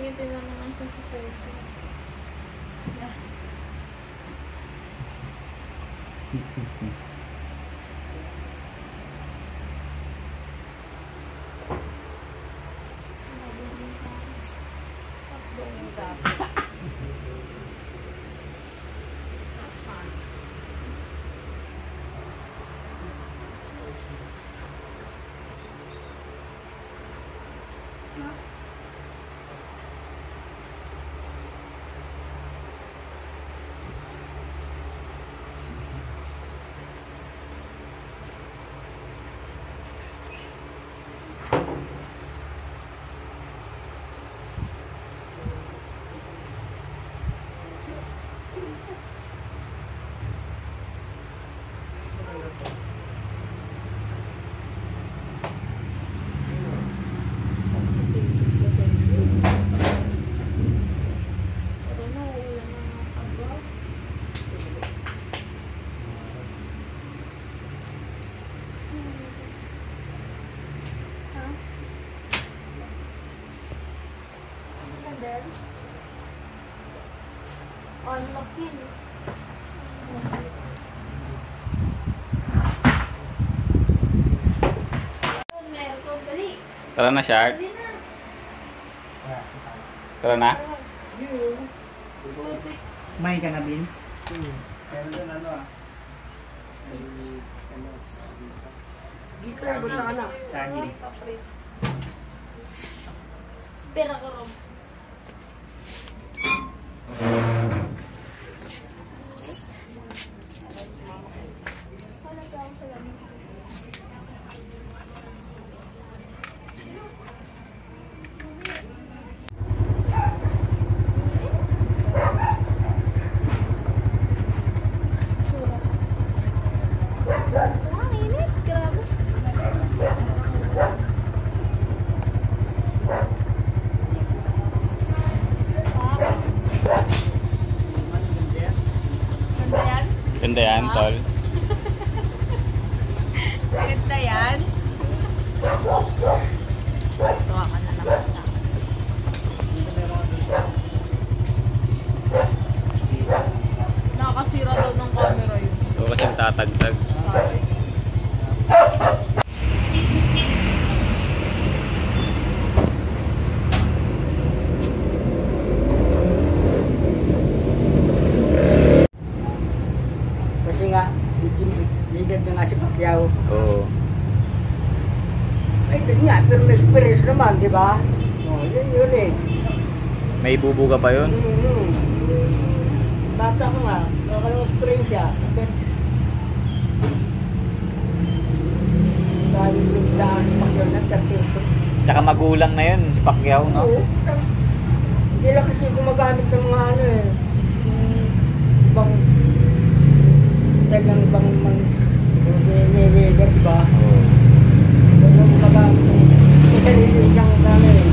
ngiti na naman sa society. Yeah. Unlock yun. Tara na, Shark. Tara na. May ka na, Bin? Pero doon ano ah. Dito, bata ka na. Saging. Spera ko rin. Ganda yan, tol. Ganda yan. Tuwa ka na naman sa akin. Nakakasira daw ng camera yun. Oo, kasi tatagtag. Kasi nga, bigyan na nga si Pacquiao. Oo. Ay, din nga, pero may experience naman, di ba? Oh, yun eh. May bubuga pa yun? Bata ko nga, nakalang experience siya. Dahil yung daan si Pacquiao ng 30. Tsaka magulang na yun, si Pacquiao, no? Oo. Hindi lang kasi gumagamit ng mga ano eh. Ibang style ng ibang Mayweather, diba? Oo. Kung gumagamit may sarili siyang ano eh.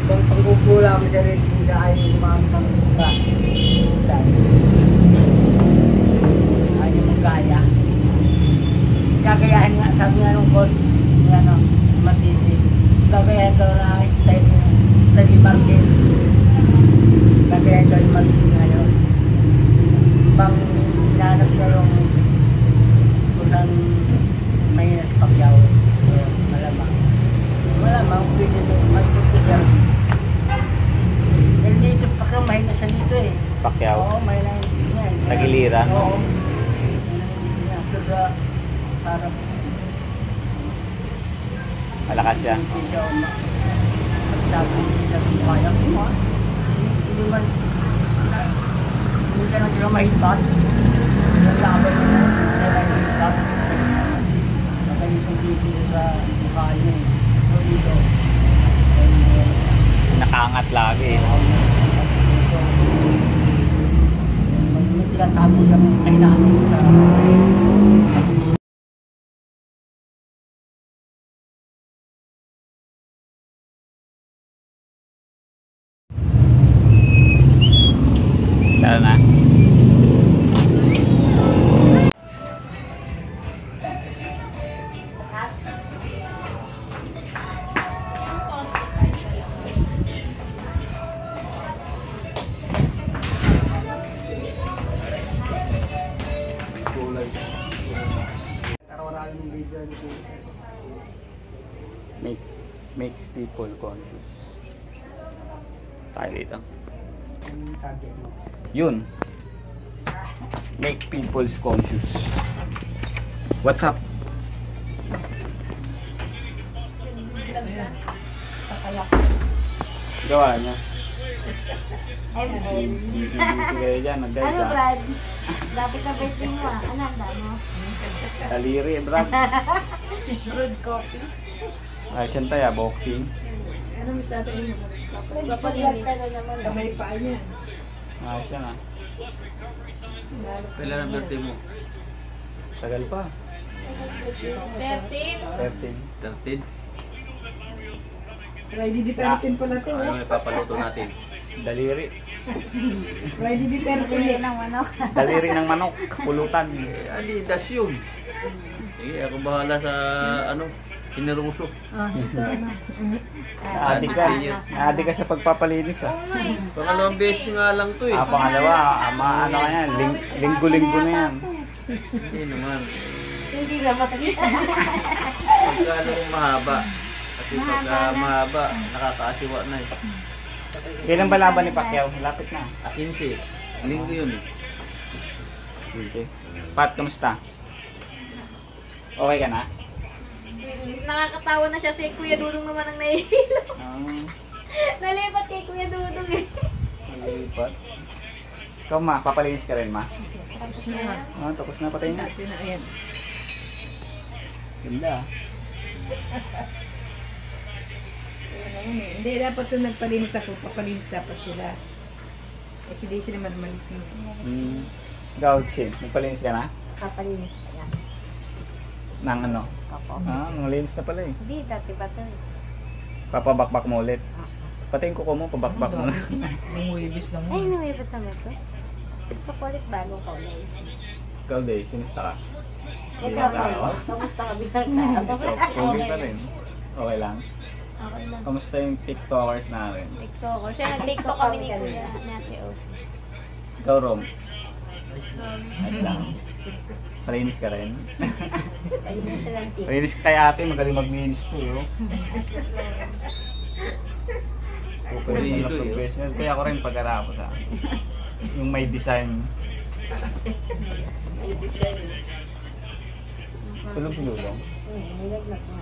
Ibang panggugula may sarili siya ay gumamit ng iba. Ayaw magkaya. Gagayahin nga, sabi nga nung coach, ano, Matisi, gagayahin daw na style ni Marquez. Gagayahin daw ni Marquez ngayon. Bang hinanap niya yung kung saan mahina si Pacquiao. So, malamang. Malamang, pwede doon mag-tutugan. Eh, dito Pacquiao, mahina siya dito eh. Pacquiao? Oo, mahina niya. Tagiliran? Oo. Mahina niya. Pero parang Malakas siya. hindi siya sabi siya kaya ko hindi man hindi siya lang sila mahigpat yung laban niya hindi lang mahigpat nakalisang dito sa mukha niya eh so dito Nakaangat lagi. pag may tinatago siyang kahinaan sa Tara na. Makes people conscious. Tayo dito. Ang subject mo. Yun. Make people conscious. What's up? Gawa niya. Busy kayo dyan. Nag-guys Ano, ha. Brad? Dapat na birthday mo ah. Ano handa mo? Taliri, Brad. Brewed coffee. Ay, siyan tayo. Boxing. Ano miss natin yun? Nagsulat ka na naman. Kamay pa niya. Ay, siya na. Kailan ang birthday mo? Tagal pa. 13. 13. 13? Friday the 13 pala to. Ano may papaluto natin? Daliri. Friday the 13. Hindi ng manok. Daliri ng manok. Pulutan. Adidas yun. Sige, ako bahala sa ano, Generoso. Ito ano. Adik ka. Adik ka sa pagpapalinis ah. Pangalawang beses nga lang to eh. Pangalawa. Ano ka yan. Linggo-linggo na yan. Hindi naman. Hindi naman. Pagka ano kung mahaba. Kasi pagka mahaba, nakakaasiwa na eh. Kailan ba laban ni Pacquiao? Lapit na. 15. Linggo yun eh. Okay. Pat, kamusta? Okay ka na? Nakakatawa na siya si Kuya Dudong naman ang nahihilo. Ah, Nalipat kay Kuya Dudong eh. malipat. Ikaw ma, papalinis ka rin ma? Tapos na nga. Ah, tapos na patay na. Natin na ayan. Ganda ah. Hindi, dapat kung nagpalinis ako, papalinis dapat sila. Eh, si Daisy naman malis na. Ikaw, Chin, nagpalinis ka na? Kapalinis ka lang. Nang ano? Opo. Ah, malinis na pala eh. Hindi, dati pa to. Papabakbak mo ulit. Pati yung kuko mo, pabakbak mo na. Nanguhibis lang Ay, numibat na ba to? Gusto ko ulit bagong kulay. Ikaw, Day, sinista ka? Ikaw, kamusta ka bilang tao? Okay pa rin. Okay lang. Okay lang. Kamusta yung TikTokers natin? TikToker. Siya nag-TikTok kami ni Kuya Nate Osi. Ikaw, Rom? Ayos lang. Malinis ka rin. Ayun siya lang tip. Malinis ka kay ate, magaling maglinis to yo. Professional na professional. Kaya ako rin pagkatapos ha. Yung may design. May design. Tulog si Lulong. Nilaglag nga.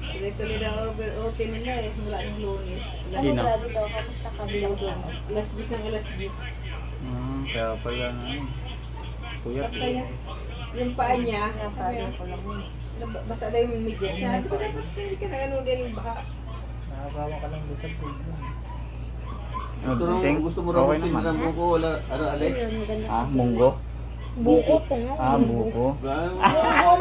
Tuloy-tuloy daw, OT nila eh, mula ng Lunes. Ano Sino? grabe daw? Kamusta ka bilang tao? Alas 10 ng alas 10. Kaya pala na yun. Kuya, Yung paa niya, Napagod ko lang yun. basta daw yung media siya. Di ba dapat hindi ka na ano din, baka nakakawa ka lang doon sa place na. Gusto mo raw Okay magpinta naman. ng buko, wala, ano, Alex? Ayun, maganda. Ah, munggo? Bukot ko nga. Ah, buko. Gano'n?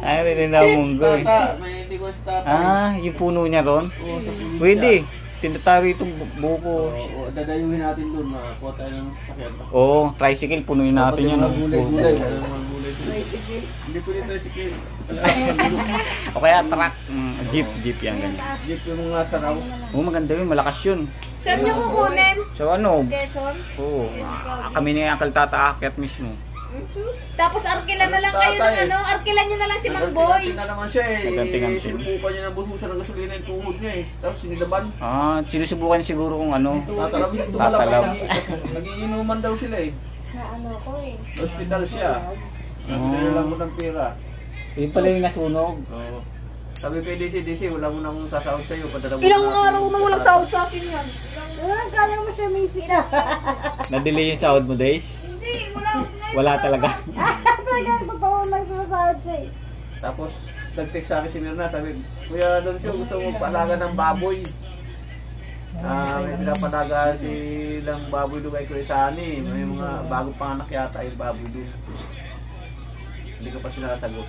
Ay, rin daw munggo eh. Tata, may hindi ko sa tata. Ah, yung puno niya ron? Oo, sa probinsya. Pwede. Tinatari itong buko. Oo, dadayuhin natin doon, makakuha tayo ng sakyan. Oo, tricycle, punuin natin yun. Mga gulay-gulay. Buko. Mga gulay-gulay. Hindi pwede tricycle. O kaya truck, jeep yan ganyan. Jeep yung mga saraw. Oo, maganda yun, malakas yun. Saan niyo kukunin? So ano, Quezon? oo, kami ni Uncle Tata aakyat mismo. Tapos arkilan na lang kayo ng ano, arkilan nyo na lang si Mang Boy. Naganti na naman siya eh. Naganti-ganti. Sinubukan niya ng buhusan ng gasolina yung tuhod niya eh. Tapos sinilaban. Ah, sinusubukan siguro kung ano. Tatalab. Tatalab. Nagiinuman daw sila eh. Na ano ko eh. Hospital siya. Nagdala lang mo ng pera. Yun pala yung nasunog. Oo. Sabi kay DC, wala mo nang sasahod sa'yo. Padala mo Ilang na- araw na walang sahod sa akin yan. Kaya mo siya misis na. Na-delay yung sahod mo, Days? Hindi, wala. Wala talaga. Talagang totoo lang sumasahod siya eh. Tapos nag-text sa akin si Mirna, sabi, Kuya Doncio, gusto mo palaga ng baboy. May pinapalaga silang baboy doon kay Kuya Sani. May mga bagong panganak yata yung baboy doon. Hindi ko pa sinasagot.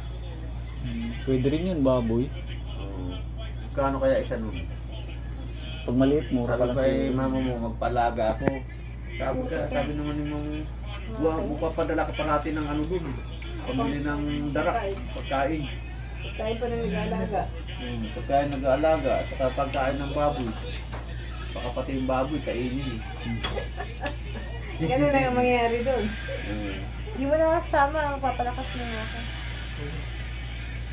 Pwede rin yun, baboy. Kano kaya isa nun? Pag maliit, mura ka Sabi lang. kay mama mo, magpalaga ako. Sabi naman ni mong, magpapadala ka pa natin ng ano doon. Pamili ng darak, pagkain. tayo pa nang nag-aalaga. Pagkain nag-aalaga, at saka pagkain ng baboy. Baka pati yung baboy, kainin. Ganun lang ang mangyayari doon. Hindi mo na kasama, papalakas mo nga ako.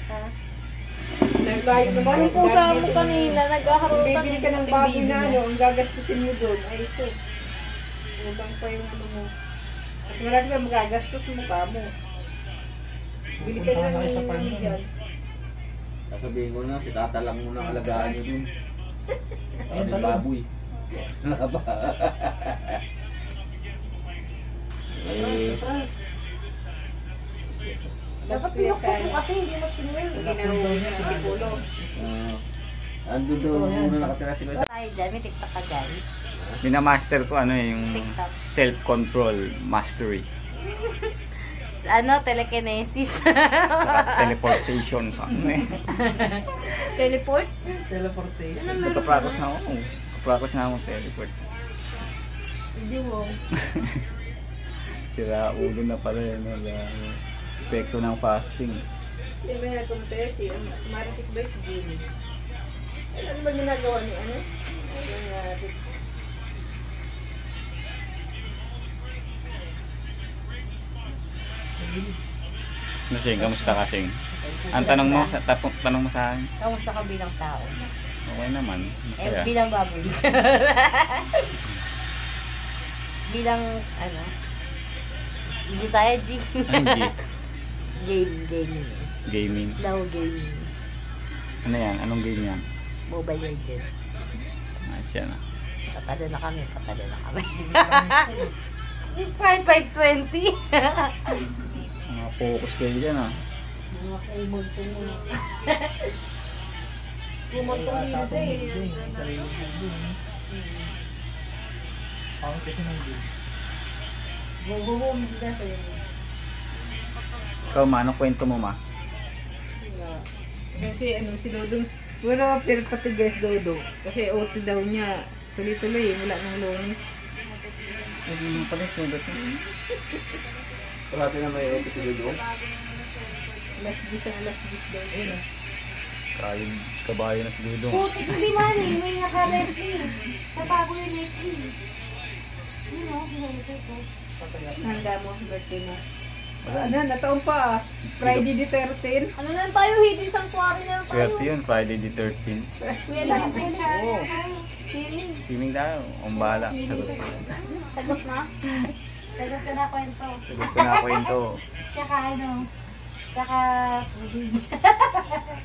Ha? Nagbayad naman. Yung pusa mo kanina, Kung nagkakaroon bibili ka ng baboy na ano, ang gagastusin mo doon, ay sus. Ubang pa yung ano mo. Mas marami pa magagastos mo ka mo. Bili ka na ng dyan. Sasabihin ko na, si tata lang muna ang alagaan niyo dun. Ano yung baboy? Surprise. Dapat pinukpok ko kasi hindi mo sinil. Ginawa niya, pipipulo. Andun doon muna nakatira si Kuya. Tayo dyan, may TikTok ka dyan. Minamaster ko ano yung self-control mastery. Ano, telekinesis. Saka teleportation sa ano eh. Teleport? Teleportation. Nagka-practice na ako. Nagka-practice na ako teleport. Hindi mo. Sira ulo na pala yun. Epekto ng fasting. Yung may nagkomentary si Marites ba si Jimmy? Ano ba ginagawa ni ano? Nasing, kamusta kasing? Ang tanong mo, tanong mo sa akin. Kamusta ka bilang tao? Okay naman, masaya. Bilang baboy. Bilang, ano? Hindi tayo, G. Hindi. Gaming. Gaming. Daw gaming. Ano yan? Anong game yan? Mobile Legends. Ayos yan ah. Patalo na kami. 520. Mga focus kayo dyan ah. Mga kumagtong mo. Kumagtong dito eh. Bumubum kita sa'yo. Ikaw ma, anong kwento mo ma? Kasi ano si Dodo, wala pero pati guys Dodo. Kasi OT daw niya. Tuloy-tuloy wala nang Lunes. Hindi mo pala sulat yun. Parati na may office si Dodo. Last 10 daw. Ayun. Kaling kabayo na si Dudong. Putik, hindi man eh. May naka-Leslie. Natago yung Leslie. Yun o, hinalito ko. Handa mo, birthday mo. Ano, nataon pa ah. Friday the 13. Ano lang tayo, hidden sanctuary na lang tayo. Swerte yun, Friday the 13th. Kuya lang sa Oo. swimming. Swimming tayo, ang bahala. Sagot ko. Sagot na? Sagot ka na kwento. Sagot ko na kwento. Tsaka ano, tsaka...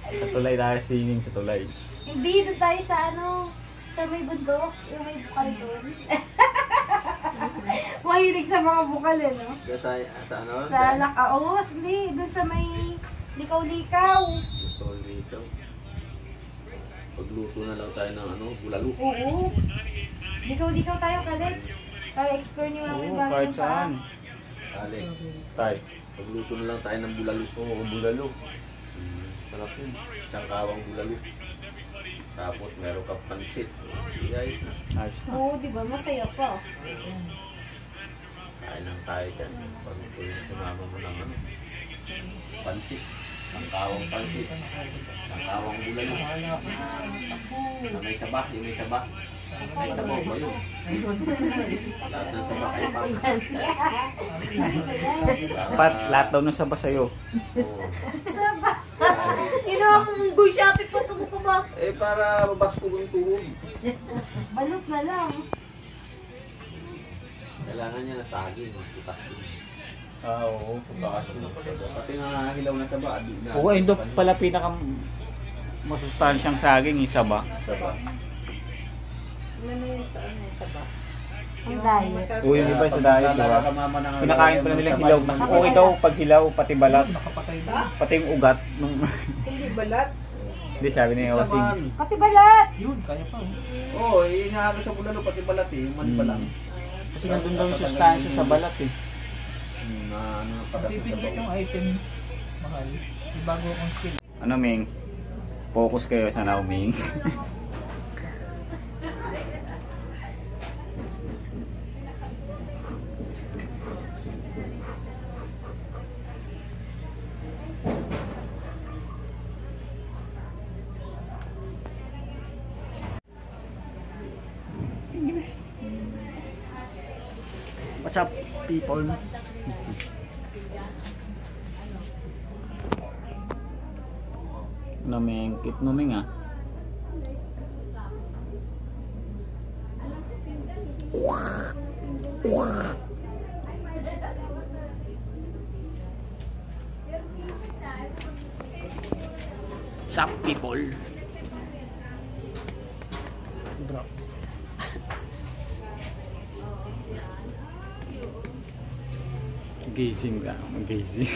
Sa tulay tayo, swimming sa tulay. Hindi, doon tayo sa ano, sa may bundok, yung may bukal doon. Mahilig sa mga bukal eh, no? Sa ano? Sa Lakaos, hindi, doon sa may likaw-likaw. So, dito. Pagluto na lang tayo ng ano, bulalo. Oo. Likaw-likaw tayo, Kalex. Para explore niyo ang Oo, ibang kahit saan. Alex, Tay. pagluto na lang tayo ng bulalo. Oo, bulalo. Sarap yun. Isang kawang bulalo. Tapos meron ka pansit. Guys, Ayos na. Oo, di ba? Masaya pa. kain lang tayo dyan. Pag ito yung sumama mo ng ano, pansit. Isang kawang pansit. Isang kawang bulalo. Na may saba, yung may saba. May sabaw ba yun? Lahat ng saba kayo pa. Lahat daw nung saba sa'yo. Oo. Saba. Inong gushapit pa ito mo ba? Eh para mabasko yung tuhod. Balot na lang. Kailangan niya na saging. Putas yun. Oo. Pati nga hilaw na saba. Oo, ito pala pinaka masustansyang saging, isa ba? Saba. Ano yun sa ano, sa ba? Ang diet. Oo, yung iba sa diet, di ba? Pinakain pa na nilang hilaw. Mas okay daw pag hilaw, pati balat. Pati yung ugat. Hindi balat. Hindi, sabi ni Osing. Pati balat. Oo, inaano sa bulalo pati balat eh. Yung mali pa lang. Kasi nandun daw yung sustansya sa balat eh. Na ano pa sa yung item mahal. May bago akong skill. Ano, Ming? Focus kayo sa now, Ming. What's up, people? Namengkit numing ah. What's up, people? Bro. Gising ka, magising.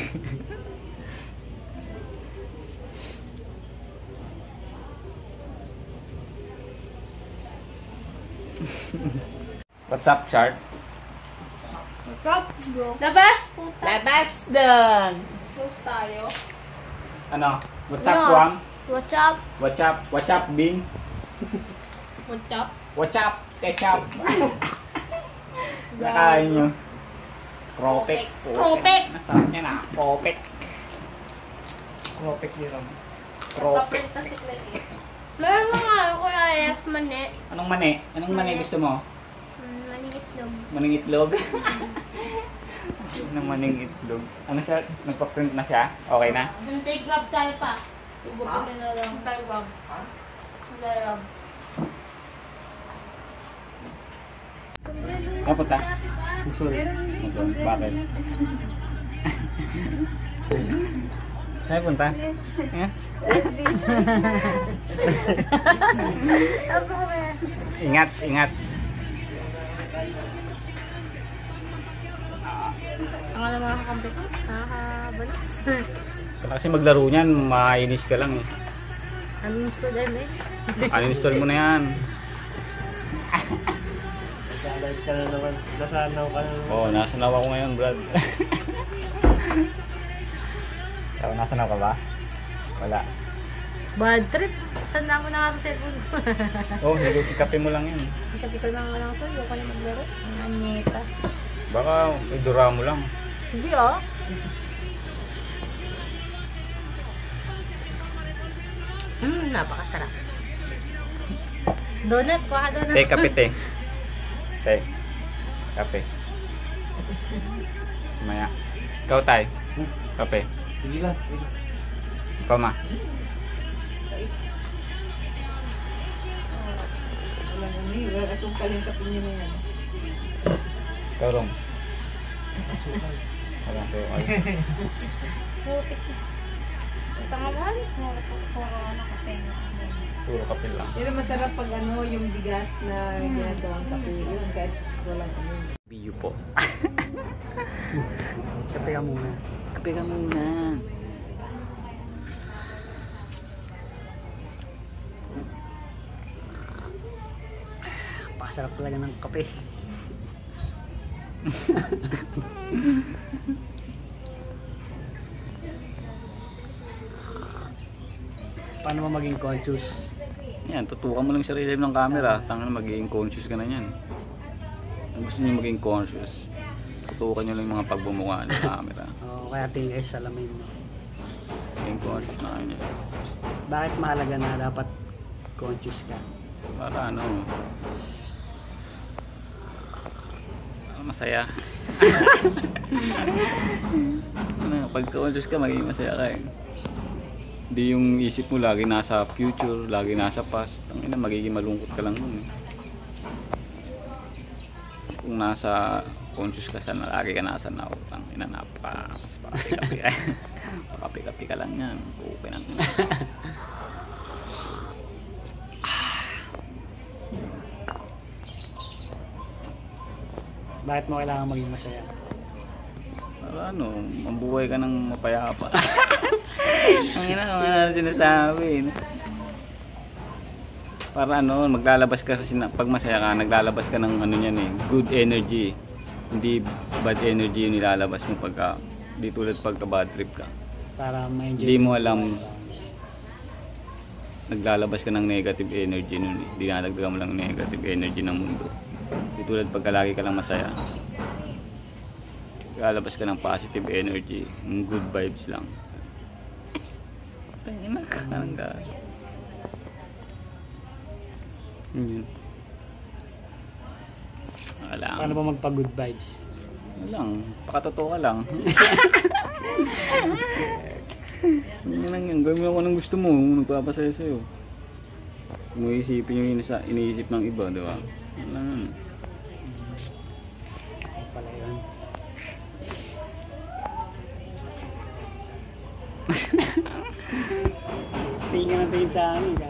What's up, Chart? Kap, bro. Labas, puta. Labas doon! Close tayo. Ano? What's up, Yeah. Wang? What's up? What's up? What's up, Bing? What's up? What's up, Ketchup? Nakain nyo. Propek. Propek. Nasaan niya na? Propek. Propek ni Ram. Propek. Paprint na si Clay. Meron nga ako AF mani. Anong mani? Anong mani gusto mo? Maningit lang. Maning itlog? Anong maning itlog? Ano siya? Nagpa-print na siya? Okay na? Take grab tayo pa. Subukin na lang. Tayo grab. Tayo grab. Kapunta? Sorry. Bakit? Saan punta? Eh? Ingats, ingats. Ang alam mga kakampi ko, nakakabalas. Kaya kasi maglaro niyan, mainis ka lang eh. Anong student eh? Uninstall mo na yan. Nasa-live ka na naman. Nasanaw ka na naman. Oo, nasanaw ako ngayon, Brad. Ikaw, nasanaw ka ba? Wala. Bad trip. Saan na ako nakaka-cellphone ko? Oo, ikape mo lang yun. Ikapi ko lang to. Yung ka na maglaro. Ang anyeta. Baka idura mo lang. Hindi oh. Napakasarap. Donut. Kuha donut. Te, kape, te. Te. Kape. Maya. Ikaw, tay. Kape. Sige lang, sige. Ikaw, ma. Wala na niya. Wala kasungkal yung kape niya na yan. Ikaw, Rom. Wala, so, ay. Putik. Tanga mahal. Puro ano kape. Puro kape lang. Pero masarap pag ano, yung bigas na ginagawang kape. Yun, kahit walang ano. Biyo po. Kape ka muna. Kape ka muna. Pakasarap talaga ng kape. Paano mo maging conscious? Yan, tutukan mo lang sa sarili ng camera. Tangan magiging conscious ka na yan. Kung gusto niyo maging conscious, tutukan niyo lang yung mga pagbumuka ng camera. O kaya tingin kayo sa salamin mo. Maging conscious na kayo niya. Bakit mahalaga na dapat conscious ka? Para ano, masaya. Ano, pag conscious ka, magiging masaya ka eh. Hindi yung isip mo lagi nasa future, lagi nasa past. Ang ina, magiging malungkot ka lang nun eh. Kung nasa conscious ka sana, lagi ka nasa now. Ang ina, napaka-kapi-kapi. Pakapi-kapi ka lang yan. Okay lang yun. Bakit mo kailangan maging masaya? Para ano, mabuhay ka ng mapayapa. Ang ina, kung ano sinasabi. No? Para ano, maglalabas ka kasi pag masaya ka, naglalabas ka ng ano yan eh, good energy. Hindi bad energy yung nilalabas mo pagka, di tulad pagka bad trip ka. Para ma-enjoy. Hindi mo alam, naglalabas ka ng negative energy nun eh. Dinadagdagan mo lang negative energy ng mundo. Di tulad pagka lagi ka lang masaya. Lalabas ka ng positive energy, good vibes lang. Tangina, parang gano'n. Yun. Kailangan. Paano ba magpa-good vibes? Ano lang, pakatotoo ka lang. Yan lang yan. Gawin mo ako ng gusto mo. Nagpapasaya sa'yo. Kung mo isipin yung iniisip ng iba, di ba? Yan lang yan. Pala yun. Tingin na tingin sa amin.